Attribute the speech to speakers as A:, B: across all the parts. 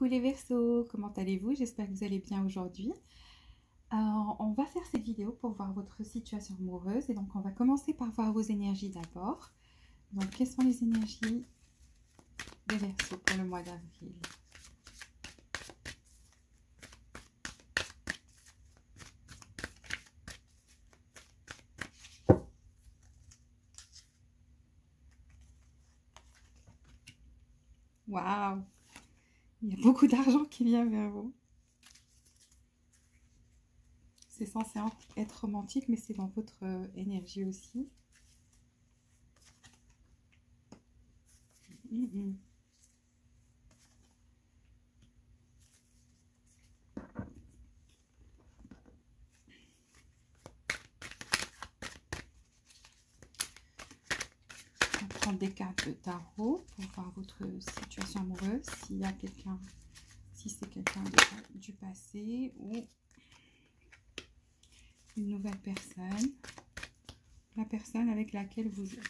A: Coucou les Verseaux, comment allez-vous? J'espère que vous allez bien aujourd'hui. On va faire cette vidéo pour voir votre situation amoureuse et donc on va commencer par voir vos énergies d'abord. Donc quelles sont les énergies des Verseaux pour le mois d'avril? Waouh! Il y a beaucoup d'argent qui vient vers vous. C'est censé être romantique, mais c'est dans votre énergie aussi. On prend des cartes de tarot pour voir votre situation amoureuse, s'il y a quelqu'un, si c'est quelqu'un du passé ou une nouvelle personne, la personne avec laquelle vous êtes.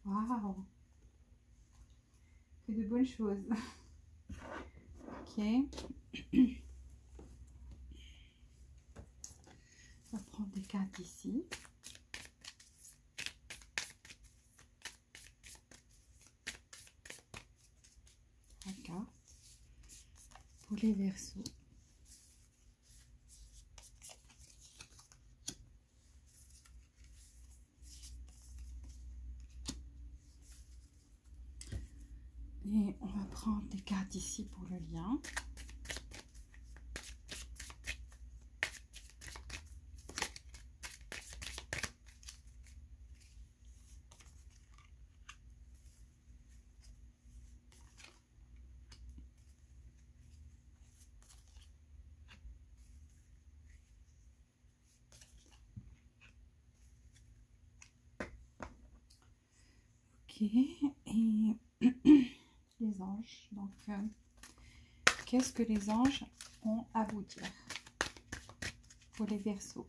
A: Waouh! Que de bonnes choses. Ok. On va prendre des cartes ici. La carte pour les Verseaux. Et on va prendre des cartes ici pour le lien. Ok, et les anges. Donc, qu'est-ce que les anges ont à vous dire pour les Verseaux?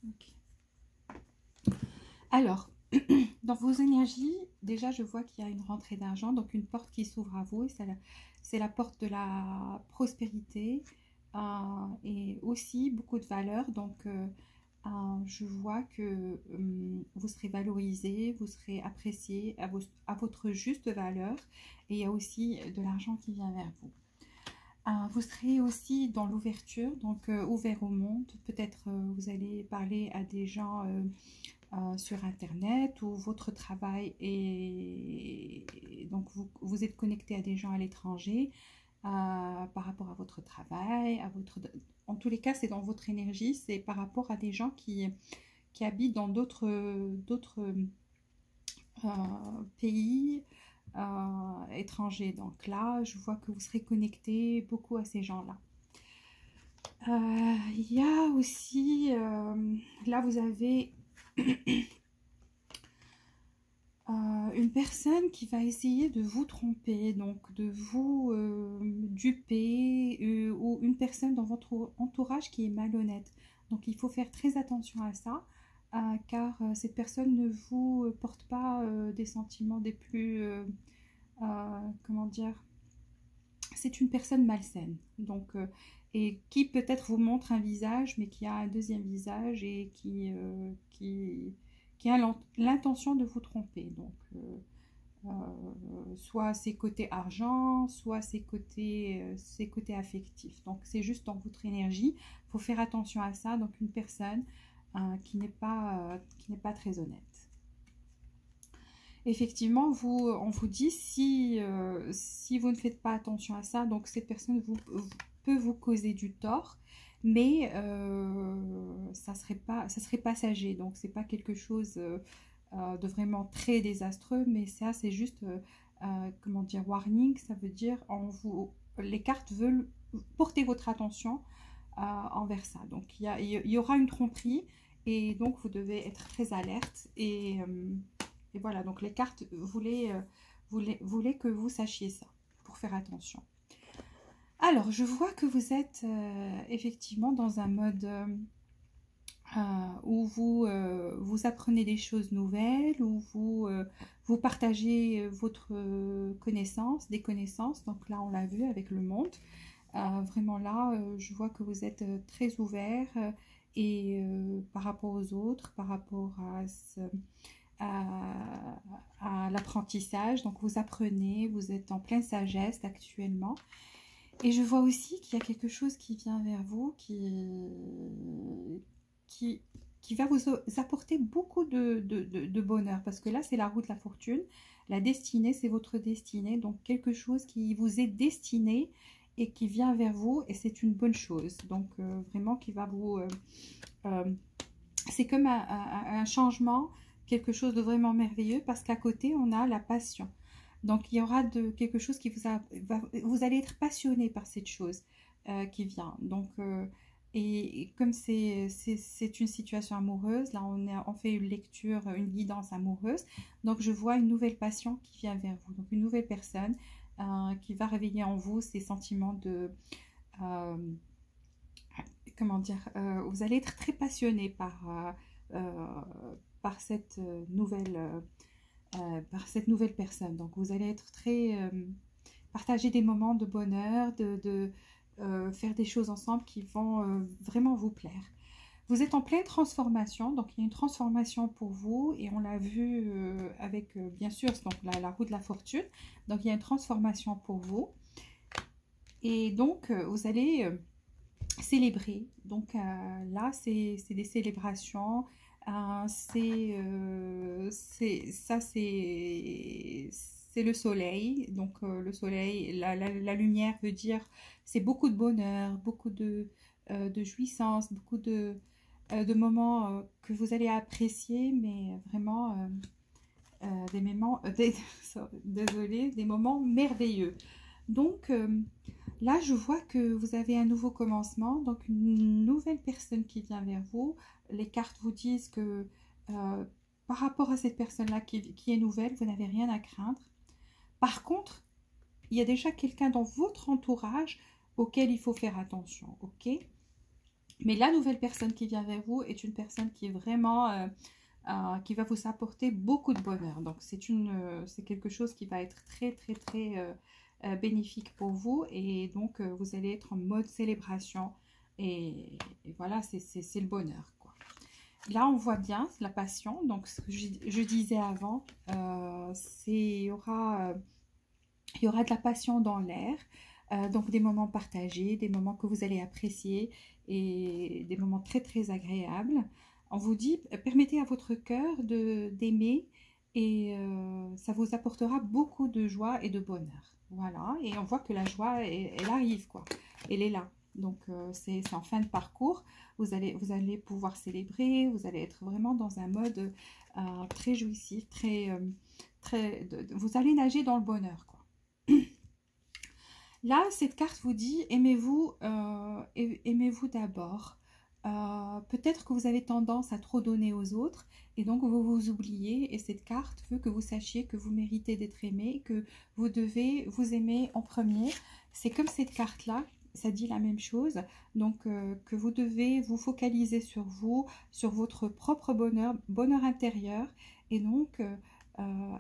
A: Ok. Alors, dans vos énergies, déjà je vois qu'il y a une rentrée d'argent, donc une porte qui s'ouvre à vous, et c'est la porte de la prospérité et aussi beaucoup de valeur. Donc je vois que vous serez valorisé, vous serez apprécié à votre juste valeur, et il y a aussi de l'argent qui vient vers vous. Vous serez aussi dans l'ouverture, donc ouvert au monde. Peut-être vous allez parler à des gens sur internet, ou votre travail est donc vous êtes connecté à des gens à l'étranger par rapport à votre travail, en tous les cas c'est dans votre énergie, c'est par rapport à des gens qui habitent dans d'autres pays étrangers. Donc là je vois que vous serez connecté beaucoup à ces gens là. Il y a aussi là vous avez une personne qui va essayer de vous tromper, donc de vous duper, ou une personne dans votre entourage qui est malhonnête. Donc il faut faire très attention à ça, car cette personne ne vous porte pas des sentiments des plus, comment dire, c'est une personne malsaine. Donc, et qui peut-être vous montre un visage, mais qui a un deuxième visage et qui a l'intention de vous tromper. Donc, soit ses côtés argent, soit ses côtés affectifs. Donc, c'est juste dans votre énergie. Il faut faire attention à ça. Donc, une personne qui n'est pas très honnête. effectivement, on vous dit si vous ne faites pas attention à ça, donc cette personne peut vous causer du tort, mais ça serait passager, donc c'est pas quelque chose de vraiment très désastreux, mais ça c'est juste, comment dire, warning, ça veut dire les cartes veulent porter votre attention envers ça. Donc il y aura une tromperie et donc vous devez être très alerte et voilà, donc les cartes voulaient que vous sachiez ça pour faire attention. Alors, je vois que vous êtes effectivement dans un mode où vous apprenez des choses nouvelles, où vous partagez votre connaissance, des connaissances. Donc là, on l'a vu avec le monde. Vraiment là, je vois que vous êtes très ouvert et par rapport aux autres, par rapport à l'apprentissage. Donc vous apprenez, vous êtes en pleine sagesse actuellement. Et je vois aussi qu'il y a quelque chose qui vient vers vous, qui va vous apporter beaucoup de bonheur. Parce que là, c'est la roue de la fortune. La destinée, c'est votre destinée. Donc quelque chose qui vous est destiné et qui vient vers vous. Et c'est une bonne chose. Donc vraiment qui va vous... c'est comme un changement, quelque chose de vraiment merveilleux. Parce qu'à côté, on a la passion. Donc, il y aura quelque chose qui vous allez être passionné par cette chose qui vient. Donc, et comme c'est une situation amoureuse, là, on fait une lecture, une guidance amoureuse. Donc, je vois une nouvelle passion qui vient vers vous. Donc, une nouvelle personne qui va réveiller en vous ces sentiments de... comment dire, vous allez être très passionné par cette nouvelle personne. Donc vous allez être très partager des moments de bonheur, de faire des choses ensemble qui vont vraiment vous plaire. Vous êtes en pleine transformation, donc il y a une transformation pour vous et on l'a vu avec bien sûr donc la roue de la fortune. Donc il y a une transformation pour vous et donc vous allez célébrer. Donc là c'est des célébrations. C'est le soleil. Donc le soleil, la lumière veut dire c'est beaucoup de bonheur, beaucoup de jouissance, beaucoup de moments que vous allez apprécier, mais vraiment des moments, désolé, des moments merveilleux. Donc là, je vois que vous avez un nouveau commencement, donc une nouvelle personne qui vient vers vous. Les cartes vous disent que par rapport à cette personne-là qui est nouvelle, vous n'avez rien à craindre. Par contre, il y a déjà quelqu'un dans votre entourage auquel il faut faire attention, ok? Mais la nouvelle personne qui vient vers vous est une personne qui est vraiment... qui va vous apporter beaucoup de bonheur. Donc, c'est quelque chose qui va être très, très, très bénéfique pour vous. Et donc, vous allez être en mode célébration. Et voilà, c'est le bonheur, quoi. Là, on voit bien la passion. Donc, ce que je disais avant, il y aura de la passion dans l'air. Donc, des moments partagés, des moments que vous allez apprécier et des moments très, très agréables. On vous dit, permettez à votre cœur d'aimer et ça vous apportera beaucoup de joie et de bonheur. Voilà, et on voit que la joie, elle arrive, quoi. Elle est là. Donc, c'est en fin de parcours. Vous allez pouvoir célébrer, vous allez être vraiment dans un mode très jouissif, vous allez nager dans le bonheur, quoi. Là, cette carte vous dit, aimez-vous d'abord. Peut-être que vous avez tendance à trop donner aux autres et donc vous vous oubliez, et cette carte veut que vous sachiez que vous méritez d'être aimé, que vous devez vous aimer en premier. C'est comme cette carte là, ça dit la même chose, donc que vous devez vous focaliser sur vous, sur votre propre bonheur intérieur, et donc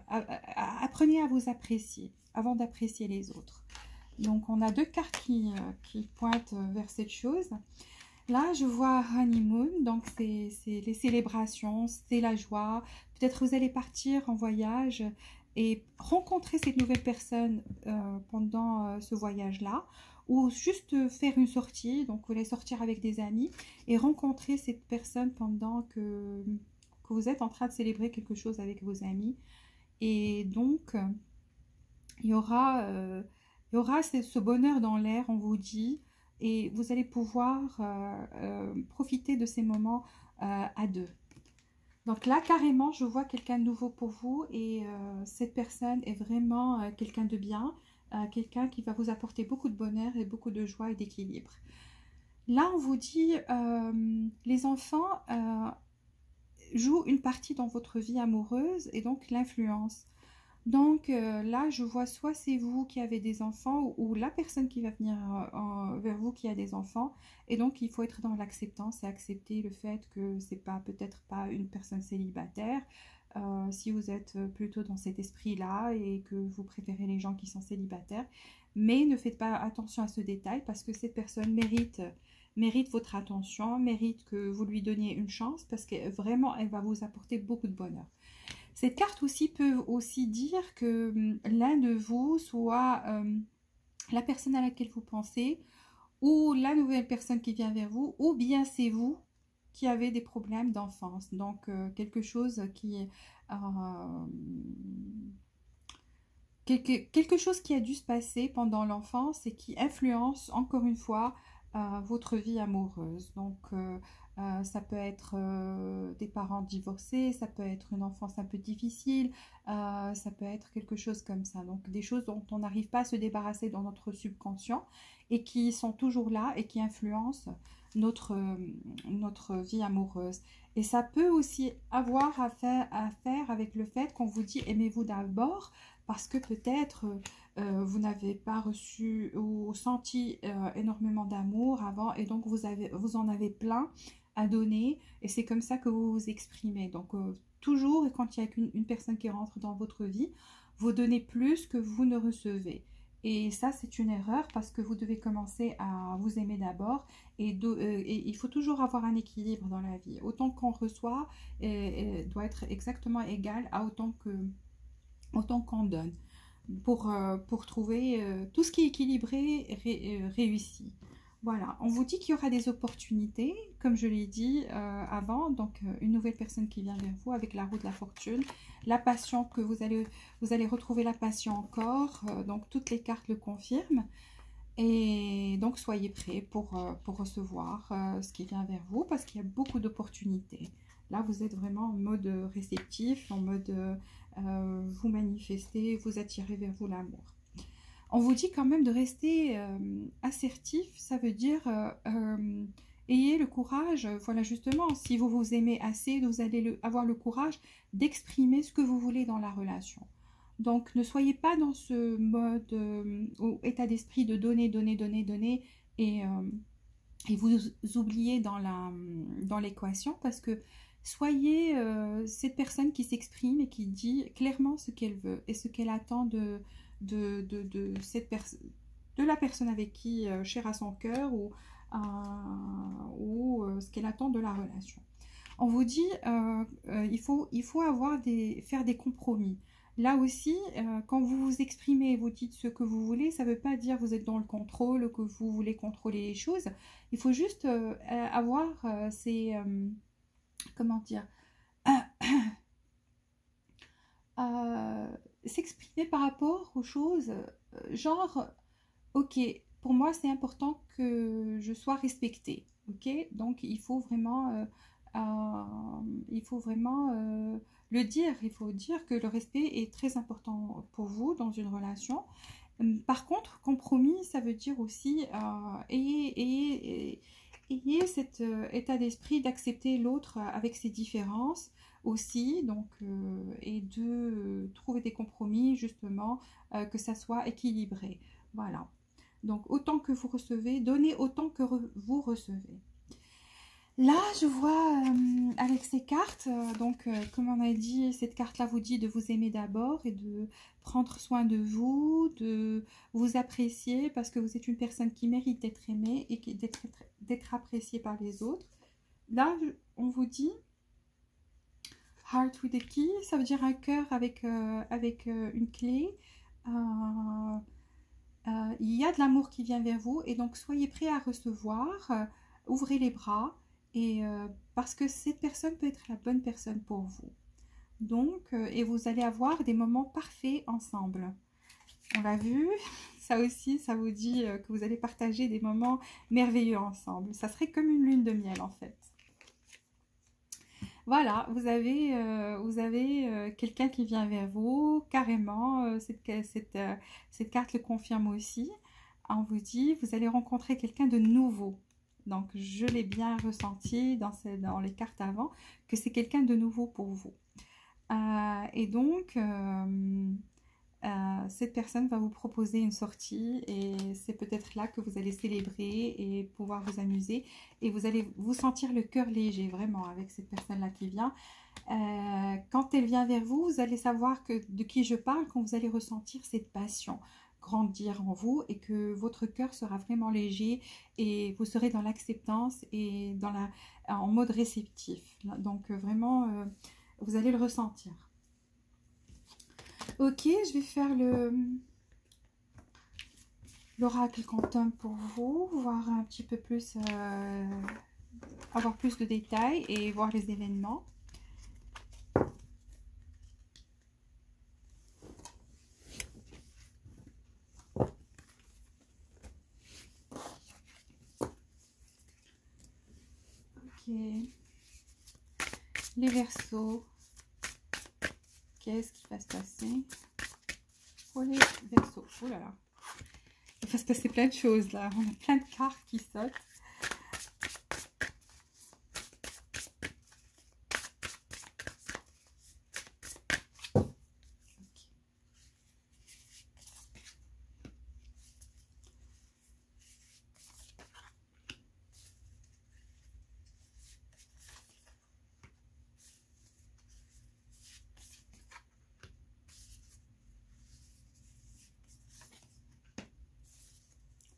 A: apprenez à vous apprécier avant d'apprécier les autres. Donc on a deux cartes qui pointent vers cette chose. Là, je vois honeymoon, donc c'est les célébrations, c'est la joie. Peut-être vous allez partir en voyage et rencontrer cette nouvelle personne pendant ce voyage-là. Ou juste faire une sortie, donc vous allez sortir avec des amis et rencontrer cette personne pendant que vous êtes en train de célébrer quelque chose avec vos amis. Et donc, il y aura ce bonheur dans l'air, on vous dit, et vous allez pouvoir profiter de ces moments à deux. Donc là, carrément, je vois quelqu'un de nouveau pour vous et cette personne est vraiment quelqu'un de bien, quelqu'un qui va vous apporter beaucoup de bonheur et beaucoup de joie et d'équilibre. Là, on vous dit, les enfants jouent une partie dans votre vie amoureuse et donc l'influence. Donc là, je vois soit c'est vous qui avez des enfants ou la personne qui va venir vers vous qui a des enfants. Et donc, il faut être dans l'acceptance et accepter le fait que c'est pas peut-être pas une personne célibataire. Si vous êtes plutôt dans cet esprit-là et que vous préférez les gens qui sont célibataires. Mais ne faites pas attention à ce détail parce que cette personne mérite votre attention, mérite que vous lui donniez une chance parce que vraiment, elle va vous apporter beaucoup de bonheur. Cette carte aussi peut aussi dire que l'un de vous, soit la personne à laquelle vous pensez, ou la nouvelle personne qui vient vers vous, ou bien c'est vous qui avez des problèmes d'enfance. Donc quelque chose quelque chose qui a dû se passer pendant l'enfance et qui influence encore une fois votre vie amoureuse. Donc ça peut être des parents divorcés, ça peut être une enfance un peu difficile, ça peut être quelque chose comme ça. Donc des choses dont on n'arrive pas à se débarrasser dans notre subconscient et qui sont toujours là et qui influencent notre vie amoureuse. Et ça peut aussi avoir à faire avec le fait qu'on vous dit aimez-vous d'abord parce que peut-être vous n'avez pas reçu ou senti énormément d'amour avant et donc vous en avez plein à donner et c'est comme ça que vous vous exprimez. Donc toujours quand il y a une personne qui rentre dans votre vie, vous donnez plus que vous ne recevez. Et ça, c'est une erreur parce que vous devez commencer à vous aimer d'abord et il faut toujours avoir un équilibre dans la vie. Autant qu'on reçoit doit être exactement égal à autant qu'on donne pour trouver tout ce qui est équilibré réussi. Voilà, on vous dit qu'il y aura des opportunités, comme je l'ai dit avant, donc une nouvelle personne qui vient vers vous avec la roue de la fortune, la passion que vous allez retrouver la passion encore, donc toutes les cartes le confirment, et donc soyez prêts pour recevoir ce qui vient vers vous, parce qu'il y a beaucoup d'opportunités. Là, vous êtes vraiment en mode réceptif, en mode vous manifestez, vous attirez vers vous l'amour. On vous dit quand même de rester assertif, ça veut dire ayez le courage, voilà justement, si vous vous aimez assez, vous allez avoir le courage d'exprimer ce que vous voulez dans la relation. Donc ne soyez pas dans ce mode ou état d'esprit de donner, donner, donner, donner et vous oubliez dans l'équation parce que soyez cette personne qui s'exprime et qui dit clairement ce qu'elle veut et ce qu'elle attend de la personne avec qui cher à son cœur ou ce qu'elle attend de la relation. On vous dit il faut faire des compromis. Là aussi, quand vous vous exprimez et vous dites ce que vous voulez, ça ne veut pas dire que vous êtes dans le contrôle, que vous voulez contrôler les choses. Il faut juste avoir comment dire s'exprimer par rapport aux choses, genre, ok, pour moi c'est important que je sois respectée, ok, donc il faut vraiment le dire, il faut dire que le respect est très important pour vous dans une relation. Par contre, compromis, ça veut dire aussi ayez cet état d'esprit d'accepter l'autre avec ses différences aussi, donc, et de trouver des compromis justement, que ça soit équilibré. Voilà. Donc, autant que vous recevez, donnez autant que vous recevez. Là, je vois avec ces cartes, donc comme on a dit, cette carte-là vous dit de vous aimer d'abord et de prendre soin de vous, de vous apprécier parce que vous êtes une personne qui mérite d'être aimée et d'être appréciée par les autres. Là, on vous dit Heart with a key, ça veut dire un cœur avec une clé. Il y a de l'amour qui vient vers vous et donc soyez prêts à recevoir, ouvrez les bras. Et parce que cette personne peut être la bonne personne pour vous. Donc, et vous allez avoir des moments parfaits ensemble. On l'a vu, ça aussi, ça vous dit que vous allez partager des moments merveilleux ensemble. Ça serait comme une lune de miel en fait. Voilà, vous avez quelqu'un qui vient vers vous, carrément, cette carte le confirme aussi. On vous dit, vous allez rencontrer quelqu'un de nouveau. Donc, je l'ai bien ressenti dans les cartes avant, que c'est quelqu'un de nouveau pour vous. Et donc, cette personne va vous proposer une sortie et c'est peut-être là que vous allez célébrer et pouvoir vous amuser et vous allez vous sentir le cœur léger vraiment avec cette personne-là qui vient. Quand elle vient vers vous, vous allez savoir de qui je parle quand vous allez ressentir cette passion grandir en vous et que votre cœur sera vraiment léger et vous serez dans l'acceptance et en mode réceptif. Donc vraiment, vous allez le ressentir. Ok, je vais faire l'oracle quantum pour vous, voir un petit peu plus, avoir plus de détails et voir les événements. Ok, les Verseaux, qu'est-ce qui va se passer pour les Verseaux? Oh là là, il va se passer plein de choses là, on a plein de cartes qui sautent.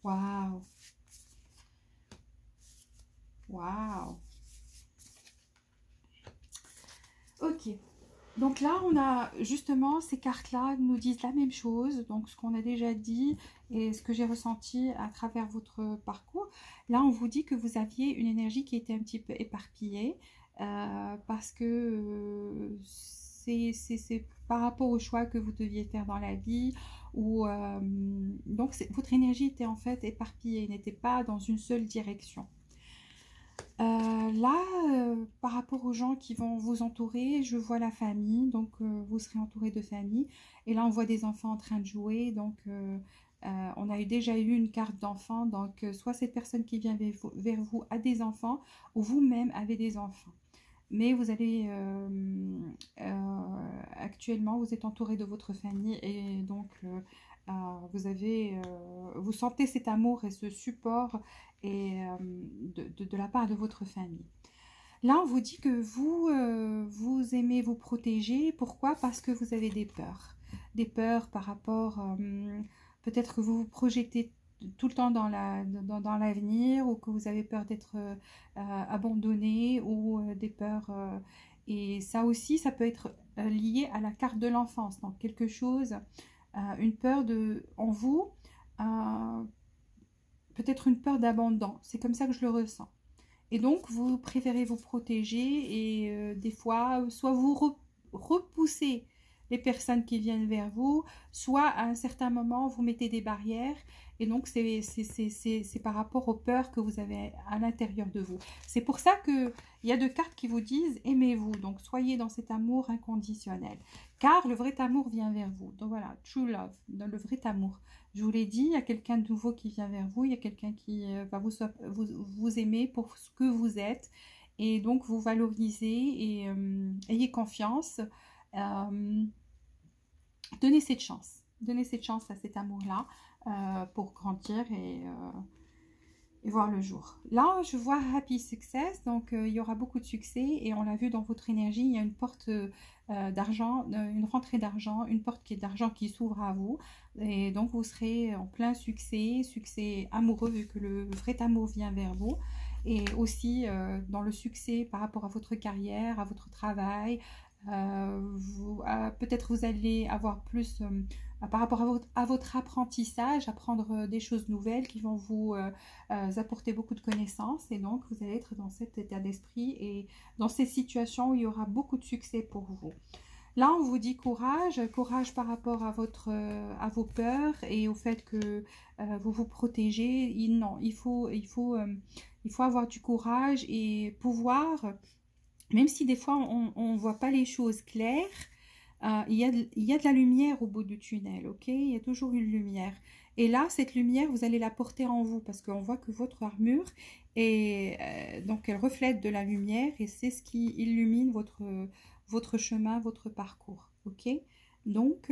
A: Waouh! Waouh! Ok. Donc là, on a justement ces cartes-là nous disent la même chose. Donc ce qu'on a déjà dit et ce que j'ai ressenti à travers votre parcours. Là, on vous dit que vous aviez une énergie qui était un petit peu éparpillée parce que c'est par rapport au choix que vous deviez faire dans la vie. Donc votre énergie était en fait éparpillée, n'était pas dans une seule direction. Là, par rapport aux gens qui vont vous entourer, je vois la famille, donc vous serez entouré de famille. Et là, on voit des enfants en train de jouer, donc on a déjà eu une carte d'enfant, donc soit cette personne qui vient vers vous a des enfants, ou vous-même avez des enfants. Mais vous allez, actuellement, vous êtes entouré de votre famille et donc vous sentez cet amour et ce support et, de la part de votre famille. Là, on vous dit que vous aimez vous protéger. Pourquoi? Parce que vous avez des peurs. Des peurs par rapport, peut-être que vous vous projetez tout le temps dans l'avenir ou que vous avez peur d'être abandonné ou des peurs. Et ça aussi, ça peut être lié à la carte de l'enfance. Donc, quelque chose, une peur en vous, peut-être une peur d'abandon. C'est comme ça que je le ressens. Et donc, vous préférez vous protéger et des fois, soit vous repoussez les personnes qui viennent vers vous, soit à un certain moment, vous mettez des barrières. Et donc, c'est par rapport aux peurs que vous avez à l'intérieur de vous. C'est pour ça qu'il y a deux cartes qui vous disent « Aimez-vous ». Donc, soyez dans cet amour inconditionnel. Car le vrai amour vient vers vous. Donc voilà, true love, dans le vrai amour. Je vous l'ai dit, il y a quelqu'un de nouveau qui vient vers vous, il y a quelqu'un qui va vous aimer pour ce que vous êtes et donc vous valoriser et ayez confiance. Euh, Donnez cette chance à cet amour-là pour grandir et voir le jour. Là, je vois Happy Success, donc il y aura beaucoup de succès et on l'a vu dans votre énergie, il y a une porte d'argent, une rentrée d'argent, une porte d'argent qui s'ouvre à vous et donc vous serez en plein succès amoureux vu que le vrai amour vient vers vous et aussi dans le succès par rapport à votre carrière, à votre travail. Peut-être vous allez avoir plus par rapport à votre apprentissage, apprendre des choses nouvelles qui vont vous apporter beaucoup de connaissances et donc vous allez être dans cet état d'esprit et dans ces situations où il y aura beaucoup de succès pour vous. Là, on vous dit courage, courage par rapport à à vos peurs et au fait que vous vous protégez. Non, il faut avoir du courage et pouvoir, même si des fois on ne voit pas les choses claires, il y a de la lumière au bout du tunnel, ok? Il y a toujours une lumière. Et là, cette lumière, vous allez la porter en vous parce qu'on voit que votre armure est, donc elle reflète de la lumière et c'est ce qui illumine votre chemin, votre parcours, ok? Donc,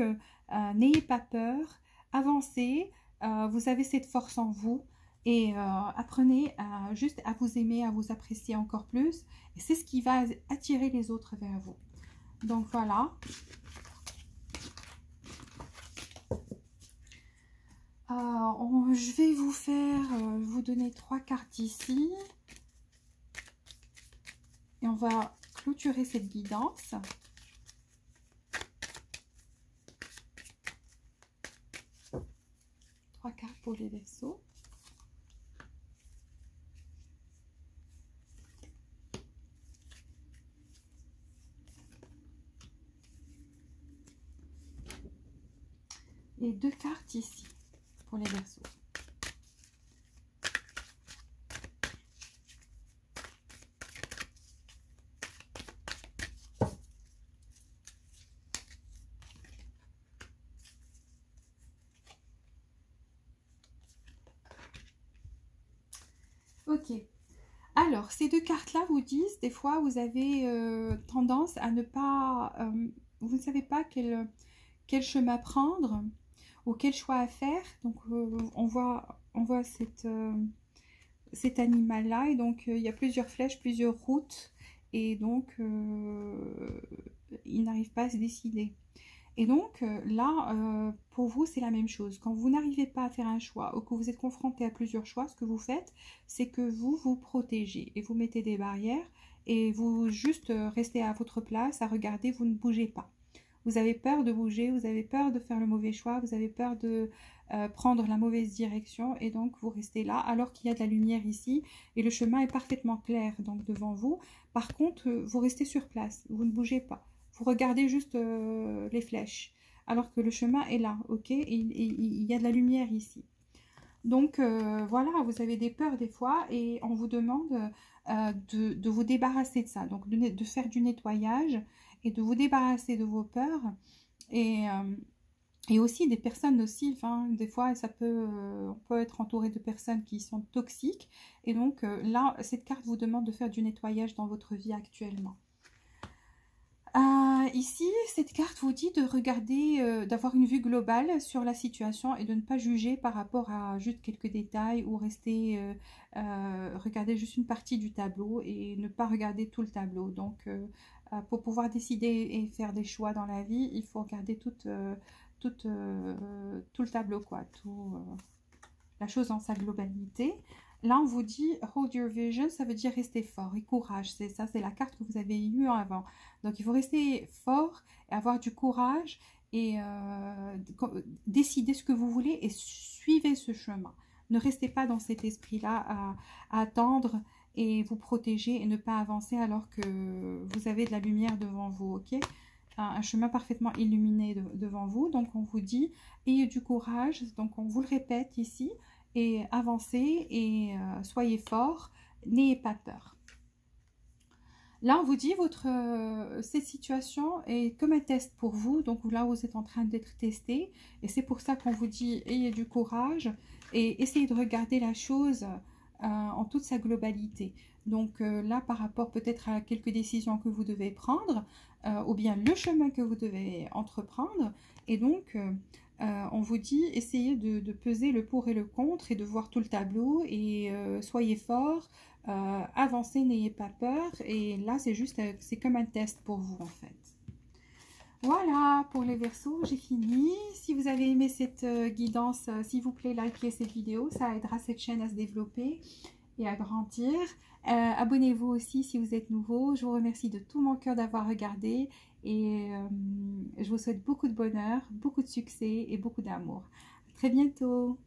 A: n'ayez pas peur, avancez, vous avez cette force en vous et apprenez juste à vous aimer, à vous apprécier encore plus et c'est ce qui va attirer les autres vers vous. Donc voilà. Je vais vous faire, vous donner 3 cartes ici. Et on va clôturer cette guidance. Trois cartes pour les Verseaux. Et 2 cartes ici pour les Verseaux. Ok. Alors, ces 2 cartes-là vous disent, des fois, vous avez tendance à ne pas... vous ne savez pas quel chemin prendre ou quel choix à faire. Donc, on voit cet animal-là. Et donc, il y a plusieurs flèches, plusieurs routes. Et donc, il n'arrive pas à se décider. Et donc, là, pour vous, c'est la même chose. Quand vous n'arrivez pas à faire un choix ou que vous êtes confronté à plusieurs choix, ce que vous faites, c'est que vous vous protégez et vous mettez des barrières et vous juste restez à votre place, à regarder, vous ne bougez pas. Vous avez peur de bouger, vous avez peur de faire le mauvais choix, vous avez peur de prendre la mauvaise direction et donc vous restez là alors qu'il y a de la lumière ici et le chemin est parfaitement clair donc devant vous. Par contre, vous restez sur place, vous ne bougez pas. Vous regardez juste les flèches alors que le chemin est là, ok? Et il y a de la lumière ici. Donc voilà, vous avez des peurs des fois et on vous demande de vous débarrasser de ça, donc de faire du nettoyage et de vous débarrasser de vos peurs et aussi des personnes nocives. Hein. Des fois, on peut être entouré de personnes qui sont toxiques et donc là, cette carte vous demande de faire du nettoyage dans votre vie actuellement. Ici, cette carte vous dit de regarder, d'avoir une vue globale sur la situation et de ne pas juger par rapport à juste quelques détails ou regarder juste une partie du tableau et ne pas regarder tout le tableau. Donc, pour pouvoir décider et faire des choix dans la vie, il faut regarder tout le tableau, quoi, la chose dans sa globalité. Là, on vous dit « Hold your vision », ça veut dire rester fort et courage. C'est ça, c'est la carte que vous avez eue avant. Donc, il faut rester fort et avoir du courage et décider ce que vous voulez et suivez ce chemin. Ne restez pas dans cet esprit-là à attendre et vous protéger et ne pas avancer alors que vous avez de la lumière devant vous, ok? Un chemin parfaitement illuminé devant vous. Donc, on vous dit « Ayez du courage ». Donc, on vous le répète ici. Et avancez et soyez fort, n'ayez pas peur. Là, on vous dit cette situation est comme un test pour vous. Donc là, vous êtes en train d'être testé. Et c'est pour ça qu'on vous dit ayez du courage et essayez de regarder la chose en toute sa globalité. Donc là, par rapport peut-être à quelques décisions que vous devez prendre ou bien le chemin que vous devez entreprendre. Et donc... on vous dit, essayez de peser le pour et le contre et de voir tout le tableau et soyez fort, avancez, n'ayez pas peur. Et là, c'est comme un test pour vous en fait. Voilà, pour les Verseaux, j'ai fini. Si vous avez aimé cette guidance, s'il vous plaît, likez cette vidéo, ça aidera cette chaîne à se développer et à grandir. Abonnez-vous aussi si vous êtes nouveau. Je vous remercie de tout mon cœur d'avoir regardé et je vous souhaite beaucoup de bonheur, beaucoup de succès et beaucoup d'amour. À très bientôt.